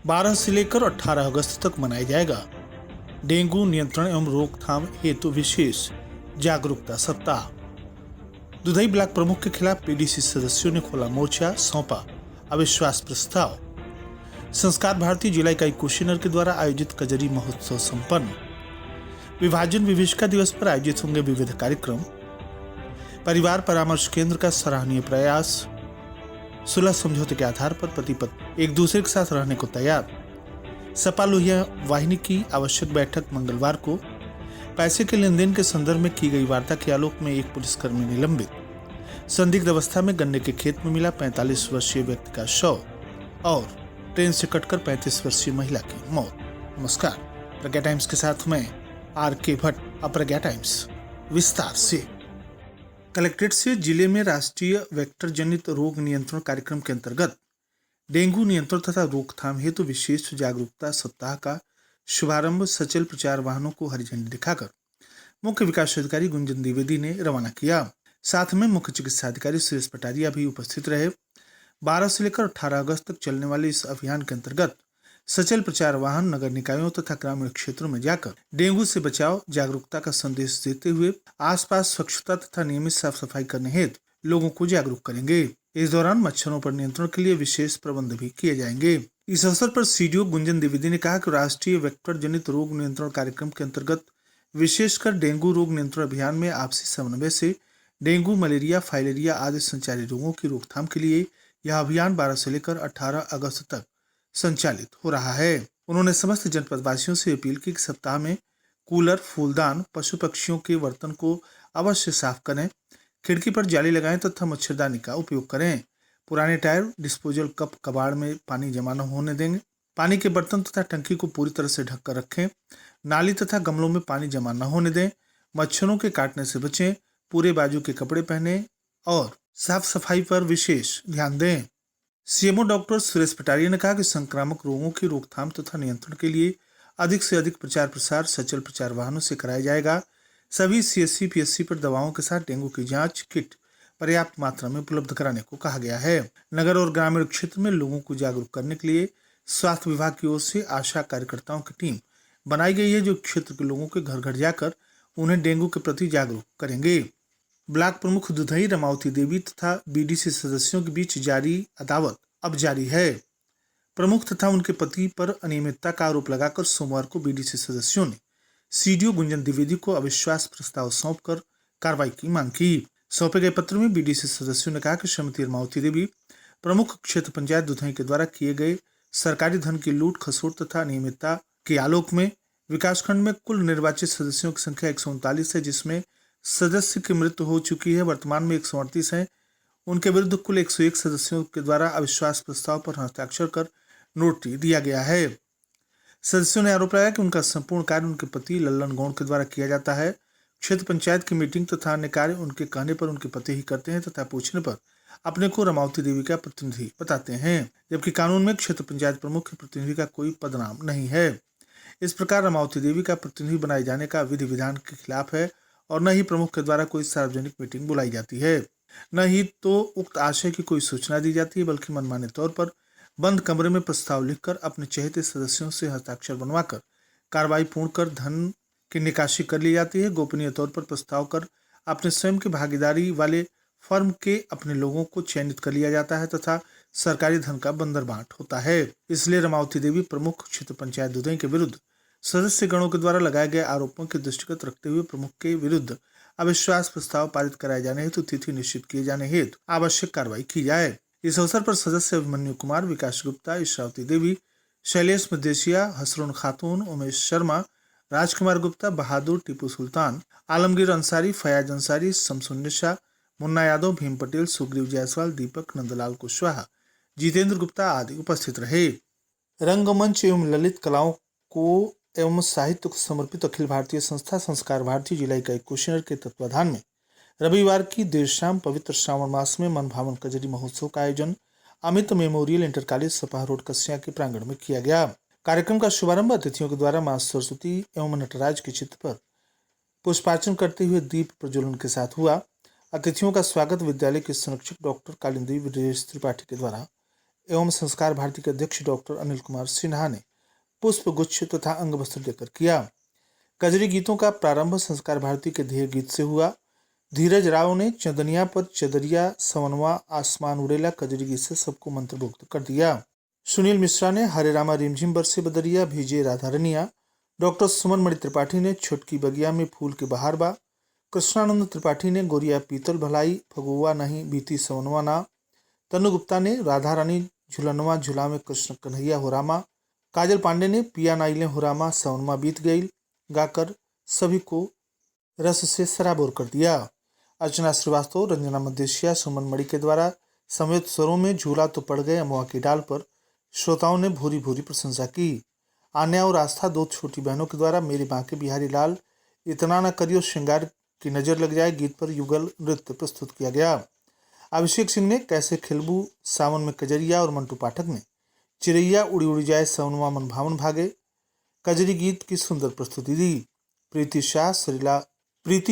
12 से लेकर 18 अगस्त तक मनाया जाएगा डेंगू नियंत्रण एवं रोकथाम हेतु विशेष जागरूकता सप्ताह। दुधई ब्लॉक प्रमुख के खिलाफ पीडीसी सदस्यों ने खोला मोर्चा, सौंपा अविश्वास प्रस्ताव। संस्कार भारती जिला इकाई कुशीनगर के द्वारा आयोजित कजरी महोत्सव संपन्न। विभाजन विभीषिका दिवस पर आयोजित होंगे विविध कार्यक्रम। परिवार परामर्श केंद्र का सराहनीय प्रयास। सुलह समझौते के आधार पर पति पत्नी एक दूसरे के साथ रहने को तैयार। सपा लोहिया वाहिनी की आवश्यक बैठक मंगलवार को। पैसे के लेन देन के संदर्भ में की गई वार्ता के आलोक में एक पुलिसकर्मी निलंबित। संदिग्ध अवस्था में गन्ने के खेत में मिला 45 वर्षीय व्यक्ति का शव और ट्रेन से कटकर 35 वर्षीय महिला की मौत। नमस्कार, प्रज्ञा टाइम्स के साथ मैं आर.के. भट्ट। अब प्रज्ञा टाइम्स विस्तार से। कलेक्ट्रेट से जिले में राष्ट्रीय वेक्टर जनित रोग नियंत्रण कार्यक्रम के अंतर्गत डेंगू नियंत्रण तथा रोकथाम हेतु विशेष जागरूकता सप्ताह का शुभारंभ सचल प्रचार वाहनों को हरी झंडी दिखाकर मुख्य विकास अधिकारी गुंजन द्विवेदी ने रवाना किया। साथ में मुख्य चिकित्सा अधिकारी सुरेश पटारिया भी उपस्थित रहे। 12 से लेकर 18 अगस्त तक चलने वाले इस अभियान के अंतर्गत सचल प्रचार वाहन नगर निकायों तथा ग्रामीण क्षेत्रों में जाकर डेंगू से बचाव जागरूकता का संदेश देते हुए आसपास स्वच्छता तथा नियमित साफ सफाई करने हेतु लोगों को जागरूक करेंगे। इस दौरान मच्छरों पर नियंत्रण के लिए विशेष प्रबंध भी किए जाएंगे। इस अवसर पर सीडीओ गुंजन द्विवेदी ने कहा कि राष्ट्रीय वेक्टर जनित रोग नियंत्रण कार्यक्रम के अंतर्गत विशेषकर डेंगू रोग नियंत्रण अभियान में आपसी समन्वय से डेंगू, मलेरिया, फाइलेरिया आदि संचारी रोगों की रोकथाम के लिए यह अभियान 12 से लेकर 18 अगस्त तक संचालित हो रहा है। उन्होंने समस्त जनपद वासियों से अपील की कि सप्ताह में कूलर, फूलदान, पशु पक्षियों के बर्तन को अवश्य साफ करें, खिड़की पर जाली लगाएं तथा मच्छरदानी का उपयोग करें। पुराने टायर, डिस्पोजल कप कबाड़ में पानी जमा न होने देंगे। पानी के बर्तन तथा टंकी को पूरी तरह से ढककर रखें। नाली तथा गमलों में पानी जमा न होने दें। मच्छरों के काटने से बचें। पूरे बाजू के कपड़े पहने और साफ सफाई पर विशेष ध्यान दें। सीएमओ डॉक्टर सुरेश पटारिया ने कहा कि संक्रामक रोगों की रोकथाम तथा नियंत्रण के लिए अधिक से अधिक प्रचार प्रसार सचल प्रचार वाहनों से कराया जाएगा। सभी सीएससी पीएससी पर दवाओं के साथ डेंगू की जांच किट पर्याप्त मात्रा में उपलब्ध कराने को कहा गया है। नगर और ग्रामीण क्षेत्र में लोगों को जागरूक करने के लिए स्वास्थ्य विभाग की ओर से आशा कार्यकर्ताओं की टीम बनाई गई है, जो क्षेत्र के लोगों के घर घर जाकर उन्हें डेंगू के प्रति जागरूक करेंगे। ब्लॉक प्रमुख दुधई रमावती देवी तथा बीडीसी सदस्यों के बीच जारी अदावत अब जारी है। प्रमुख तथा उनके पति पर अनियमितता का आरोप लगाकर सोमवार को बीडीसी सदस्यों ने सीडीओ गुंजन द्विवेदी को अविश्वास प्रस्ताव सौंपकर कार्रवाई की मांग की। सौंपे गए पत्र में बीडीसी सदस्यों ने कहा कि श्रीमती रमावती देवी प्रमुख क्षेत्र पंचायत दुधई के द्वारा किए गए सरकारी धन की लूट, खसोट तथा अनियमितता के आलोक में विकासखंड में कुल निर्वाचित सदस्यों की संख्या 139 है, जिसमें सदस्य की मृत्यु हो चुकी है। वर्तमान में 138 है। उनके विरुद्ध कुल 101 सदस्यों के द्वारा अविश्वास प्रस्ताव पर हस्ताक्षर कर नोटिस दिया गया है। सदस्यों ने आरोप लगाया कि उनका संपूर्ण कार्य उनके पति लल्लन गौड़ के द्वारा किया जाता है। क्षेत्र पंचायत की मीटिंग तथा अन्य कार्य उनके कहने पर उनके पति ही करते हैं तथा पूछने पर अपने को रमावती देवी का प्रतिनिधि बताते हैं, जबकि कानून में क्षेत्र पंचायत प्रमुख के प्रतिनिधि का कोई पदनाम नहीं है। इस प्रकार रमावती देवी का प्रतिनिधि बनाए जाने का विधि विधान के खिलाफ है और न ही प्रमुख के द्वारा कोई सार्वजनिक मीटिंग बुलाई जाती है, न ही तो उक्त आशय की कोई सूचना दी जाती है, बल्कि मनमाने तौर पर बंद कमरे में प्रस्ताव लिखकर अपने चहेते सदस्यों से हस्ताक्षर बनवाकर कार्रवाई पूर्ण कर धन की निकासी कर ली जाती है। गोपनीय तौर पर प्रस्ताव कर अपने स्वयं की भागीदारी वाले फर्म के अपने लोगों को चयनित कर लिया जाता है तथा सरकारी धन का बंदरबांट होता है। इसलिए रमावती देवी प्रमुख क्षेत्र पंचायत दुधई के विरुद्ध सदस्य गणों के द्वारा लगाए गए आरोपों के दृष्टिगत रखते हुए प्रमुख के विरुद्ध अविश्वास प्रस्ताव पारित कराए जाने हेतु तिथि निश्चित किए जाने हेतु आवश्यक कार्रवाई की जाए। इस अवसर पर सदस्य अभिमन्यु कुमार, विकास गुप्ता, ईश्रावती देवी, शैलेश मदेशिया, हसरून खातून, उमेश शर्मा, राजकुमार गुप्ता, बहादुर, टीपू सुल्तान, आलमगीर अंसारी, फयाज अंसारी, शमसुन्निशा, मुन्ना यादव, भीम पटेल, सुग्रीव जायसवाल, दीपक, नंदलाल कुशवाहा, जितेंद्र गुप्ता आदि उपस्थित रहे। रंगमंच एवं ललित कलाओं को एवं साहित्य को समर्पित अखिल भारतीय संस्था संस्कार भारती जिला इकाई कुशीनगर के तत्वाधान में रविवार की देर शाम पवित्र श्रावण मास में मनभावन कजरी महोत्सव का आयोजन Amit memorial inter college Sapa road Kasya के प्रांगण में किया गया। कार्यक्रम का शुभारंभ अतिथियों के द्वारा मां सरस्वती एवं नटराज के चित्र पर पुष्पार्चन करते हुए दीप प्रज्वलन के साथ हुआ। अतिथियों का स्वागत विद्यालय के संरक्षक डॉक्टर कालिंदी वीरेश त्रिपाठी के द्वारा एवं संस्कार भारती के अध्यक्ष डॉक्टर अनिल कुमार सिन्हा ने पुष्प गुच्छ तथा अंग वस्त्र देकर किया। कजरी गीतों का प्रारंभ संस्कार भारती के ध्येय गीत से हुआ। धीरज राव ने चंदनिया पर चदरिया सवनवा आसमान उड़ेला कजरी गीत से सबको मंत्रमुग्ध कर दिया। सुनील मिश्रा ने हरे रामा रिमझिम बरसे बदरिया भीजे राधारनिया। डॉक्टर सुमन मणि त्रिपाठी ने छुटकी बगिया में फूल के बहार बा। कृष्णानंद त्रिपाठी ने गोरिया पीतल भलाई फगुआ नहीं बीती सवनवा ना। तनु गुप्ता ने राधा रानी झुलनवा झुला में कृष्ण कन्हैया हो रामा। काजल पांडे ने पिया नाइले हो रामा सवनमा बीत गई गाकर सभी को रस से सराबोर कर दिया। अर्चना श्रीवास्तव, रंजना मदेशिया, सुमन मणि के द्वारा संवेद स्वरों में झूला तो पड़ गए अमवा की डाल पर श्रोताओं ने भूरी भूरी प्रशंसा की। आन्या और आस्था, दो छोटी बहनों के द्वारा मेरी बांके बिहारी लाल, इतना न करियो श्रृंगार की नजर लग जाए गीत पर युगल नृत्य प्रस्तुत किया गया। अभिषेक सिंह ने कैसे खिलबू सावन में कजरिया और मंटू पाठक ने चिड़ैया उड़ी उड़ी जाए सवनवा मन भावन भागे कजरी गीत की सुंदर प्रस्तुति दी। प्रीति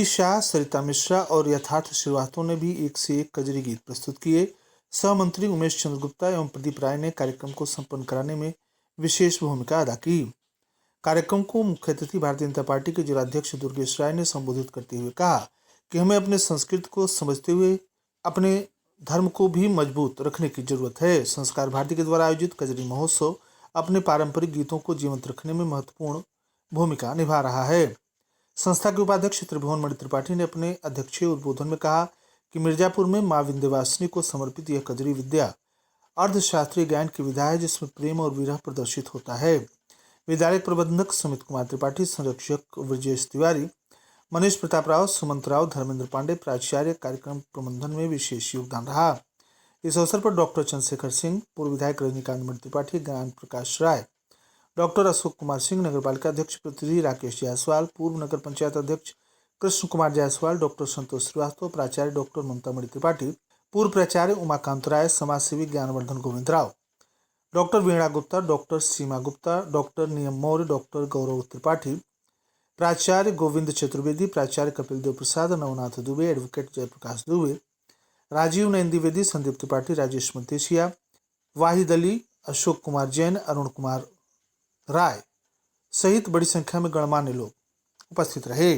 शाह, सरिता मिश्रा और यथार्थ श्रीवास्तव ने भी एक से एक कजरी गीत प्रस्तुत किए। सह मंत्री उमेश चंद्र गुप्ता एवं प्रदीप राय ने कार्यक्रम को संपन्न कराने में विशेष भूमिका अदा की। कार्यक्रम को मुख्य अतिथि भारतीय जनता पार्टी के जिलाध्यक्ष दुर्गेश राय ने संबोधित करते हुए कहा कि हमें अपने संस्कृति को समझते हुए अपने धर्म को भी मजबूत रखने की जरूरत है। संस्कार भारती के द्वारा आयोजित कजरी महोत्सव अपने पारंपरिक गीतों को जीवंत रखने में महत्वपूर्ण भूमिका निभा रहा है। संस्था के उपाध्यक्ष त्रिभुवन मणि त्रिपाठी ने अपने अध्यक्षीय उद्बोधन में कहा कि मिर्जापुर में मां विंध्यवासिनी को समर्पित यह कजरी विद्या अर्धशास्त्रीय गायन की विधा है जिसमें प्रेम और विरह प्रदर्शित होता है। विद्यालय प्रबंधक सुमित कुमार त्रिपाठी, संरक्षक ब्रजेश तिवारी, मनीष प्रताप राव, सुमंत राव, धर्मेंद्र पांडे प्राचार्य कार्यक्रम प्रबंधन में विशेष योगदान रहा। इस अवसर पर डॉक्टर चंद्रशेखर सिंह, पूर्व विधायक रजनीकांत मणि त्रिपाठी, ज्ञान प्रकाश राय, डॉक्टर अशोक कुमार सिंह, नगरपालिका अध्यक्ष प्रतिनिधि राकेश जायसवाल, पूर्व नगर पंचायत अध्यक्ष कृष्ण कुमार जायसवाल, डॉक्टर संतोष श्रीवास्तव, प्राचार्य डॉक्टर ममता मणि त्रिपाठी, पूर्व प्राचार्य उमाकांत राय, समाजसेवी ज्ञानवर्धन गोविंद राव, डॉक्टर वीणा गुप्ता, डॉक्टर सीमा गुप्ता, डॉक्टर नियम मौर्य, डॉक्टर गौरव त्रिपाठी, प्राचार्य गोविंद चतुर्वेदी, प्राचार्य कपिल देव प्रसाद, नवनाथ दुबे, एडवोकेट जयप्रकाश दुबे, राजीव नयन द्विवेदी, संदीप त्रिपाठी, राजेश मतेशिया, वाहिद अली, अशोक कुमार जैन, अरुण कुमार राय सहित बड़ी संख्या में गणमान्य लोग उपस्थित रहे।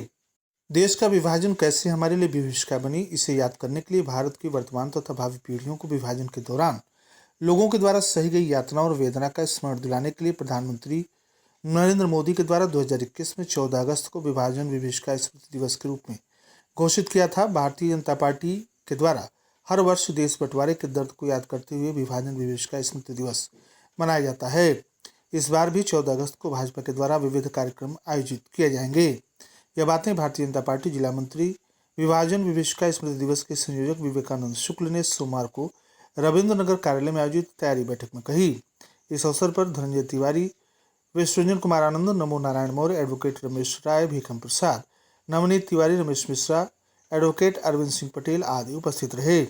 देश का विभाजन कैसे हमारे लिए विभीषिका बनी, इसे याद करने के लिए भारत की वर्तमान तथा भावी पीढ़ियों को विभाजन के दौरान लोगों के द्वारा सही गई यातना और वेदना का स्मरण दिलाने के लिए प्रधानमंत्री नरेंद्र मोदी के द्वारा 2021 में 14 अगस्त को विभाजन विभीषिका स्मृति दिवस के रूप में घोषित किया था। भारतीय जनता पार्टी के द्वारा हर वर्ष देश बंटवारे के दर्द को याद करते हुए विभाजन विभीषिका स्मृति दिवस मनाया जाता है। इस बार भी 14 अगस्त को भाजपा के द्वारा विविध कार्यक्रम आयोजित किए जाएंगे। यह बातें भारतीय जनता पार्टी जिला मंत्री विभाजन विभीषिका स्मृति दिवस के संयोजक विवेकानंद शुक्ल ने सोमवार को रविंद्र नगर कार्यालय में आयोजित तैयारी बैठक में कही। इस अवसर पर धनंजय तिवारी, विश्वरंजन कुमार आनंद, नमो नारायण मौर्य, एडवोकेट रमेश राय, भीखम प्रसाद, नवनीत तिवारी, रमेश मिश्रा, एडवोकेट अरविंद सिंह पटेल आदि उपस्थित रहे।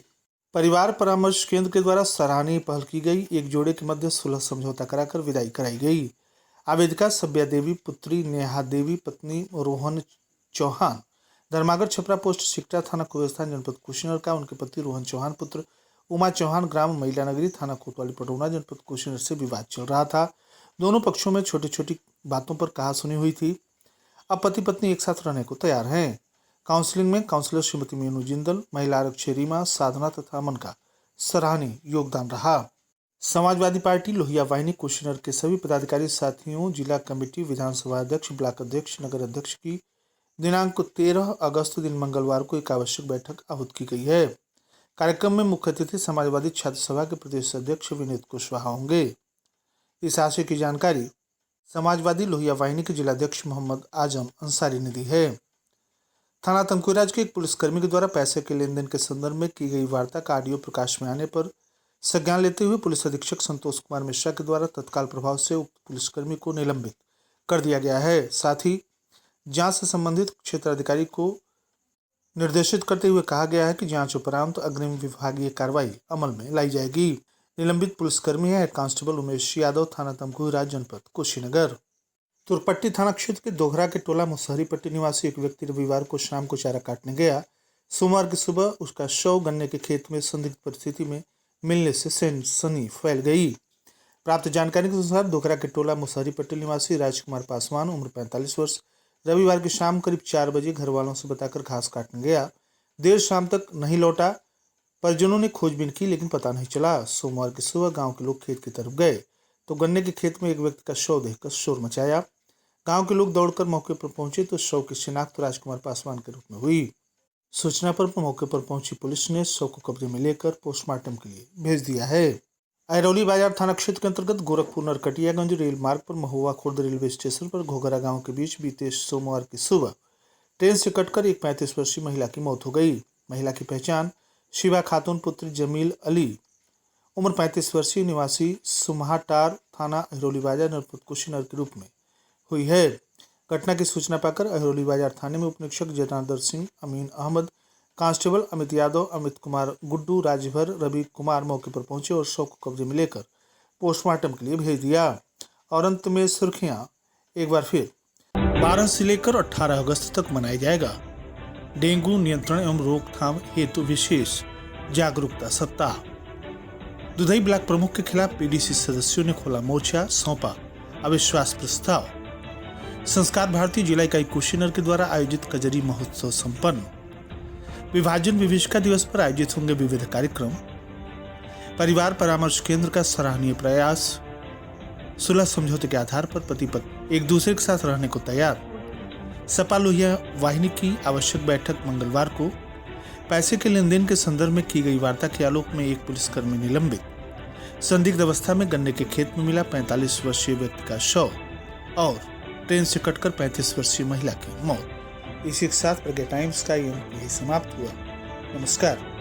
परिवार परामर्श केंद्र के द्वारा सराहनीय पहल की गई। एक जोड़े के मध्य सुलह समझौता कराकर विदाई कराई गई। आवेदिका सभ्या देवी पुत्री नेहा देवी पत्नी रोहन चौहान धर्मागर छपरा पोस्ट सिकटा थाना कुवेस्थान जनपद कुशीनगर का उनके पति रोहन चौहान पुत्र उमा चौहान ग्राम महिला नगरी थाना कोतवाली पटौना जनपद कुशीनगर से विवाद चल रहा था। दोनों पक्षों में छोटी छोटी बातों पर कहासुनी हुई थी। अब पति पत्नी एक साथ रहने को तैयार हैं। काउंसलिंग में काउंसलर श्रीमती मीनू जिंदल, महिला आरक्षी रीमा, साधना तथा अमन का सराहनीय योगदान रहा। समाजवादी पार्टी लोहिया वाहिनी कुशीनगर के सभी पदाधिकारी साथियों, जिला कमेटी, विधानसभा अध्यक्ष, ब्लॉक अध्यक्ष, नगर अध्यक्ष की दिनांक 13 अगस्त दिन मंगलवार को एक आवश्यक बैठक आहूत की गई है। कार्यक्रम में मुख्य अतिथि समाजवादी छात्र सभा के प्रदेश अध्यक्ष विनीत कुशवाहा होंगे। इस आशय की जानकारी समाजवादी लोहिया वाहिनी के जिलाध्यक्ष मोहम्मद आजम अंसारी ने दी है। थाना तमकुराज के एक पुलिसकर्मी के द्वारा पैसे के लेन देन के संदर्भ में की गई वार्ता का ऑडियो प्रकाश में आने पर संज्ञान लेते हुए पुलिस अधीक्षक संतोष कुमार मिश्रा के द्वारा तत्काल प्रभाव से उक्त पुलिसकर्मी को निलंबित कर दिया गया है। साथ ही जांच से संबंधित क्षेत्राधिकारी को निर्देशित करते हुए कहा गया है कि जांच उपरांत अग्रिम विभागीय कार्रवाई अमल में लाई जाएगी। निलंबित पुलिसकर्मी है कांस्टेबल उमेश यादव, थाना तमकुराज, जनपद कुशीनगर। तुरपट्टी थाना क्षेत्र के दोघरा के टोला मुसहरी पट्टी निवासी एक व्यक्ति रविवार को शाम को चारा काटने गया। सोमवार की सुबह उसका शव गन्ने के खेत में संदिग्ध परिस्थिति में मिलने से सनसनी फैल गई। प्राप्त जानकारी के अनुसार दोखरा के टोला मुसहरी पट्टी निवासी राजकुमार पासवान उम्र 45 वर्ष रविवार की शाम करीब 4 बजे घर वालों से बताकर घास काटने गया। देर शाम तक नहीं लौटा। परिजनों ने खोजबीन की लेकिन पता नहीं चला। सोमवार की सुबह गांव के लोग खेत की तरफ गए तो गन्ने के खेत में एक व्यक्ति का शव देखकर शोर मचाया। गांव के लोग दौड़कर मौके पर पहुंचे तो शव की शिनाख्त राजकुमार पासवान के रूप में हुई। सूचना पर मौके पर पहुंची पुलिस ने शव को कब्जे में लेकर पोस्टमार्टम के लिए भेज दिया है। अहिरौली बाजार थाना क्षेत्र के अंतर्गत गोरखपुर नरकटियागंज रेल मार्ग पर महुआ खुर्द रेलवे स्टेशन पर घोघरा गांव के बीच बीते सोमवार की सुबह ट्रेन से कटकर एक 35 वर्षीय महिला की मौत हो गई। महिला की पहचान शिवा खातून पुत्र जमील अली उम्र 35 वर्षीय निवासी सुमहाटार थाना अहिरौली बाजार नरपुत कुशीनगर के रूप में हुई है। घटना की सूचना पाकर अहिरौली बाजार थाने में उपनिरीक्षक जनार्दन सिंह, अमीन अहमद, कांस्टेबल अमित यादव, अमित कुमार, गुड्डू, राजभर, रवि कुमार मौके पर पहुंचे और शव को कब्जे में लेकर पोस्टमार्टम के लिए भेज दिया। और अंत में सुर्खियां एक बार फिर। 12 से लेकर 18 अगस्त तक मनाया जाएगा डेंगू नियंत्रण एवं रोकथाम हेतु विशेष जागरूकता सप्ताह। दुधई ब्लॉक प्रमुख के खिलाफ पीडीसी सदस्यों ने खोला मोर्चा, सौंपा अविश्वास प्रस्ताव। संस्कार भारती जिला इकाई कुशीनगर के द्वारा आयोजित कजरी महोत्सव संपन्न। विभाजन विभीषिका दिवस पर आयोजित होंगे विविध कार्यक्रम। परिवार परामर्श केंद्र का सराहनीय प्रयास। सुलह समझौते के आधार पर पति पत्नी एक दूसरे के साथ रहने को तैयार। सपा लोहिया वाहिनी की आवश्यक बैठक मंगलवार को। पैसे के लेन देन के संदर्भ में की गई वार्ता के आलोक में एक पुलिसकर्मी निलंबित। संदिग्ध अवस्था में गन्ने के खेत में मिला 45 वर्षीय व्यक्ति का शव और ट्रेन से कटकर 35 वर्षीय महिला की मौत। इसी के साथ प्रज्ञा टाइम्स का ये समाप्त हुआ। नमस्कार।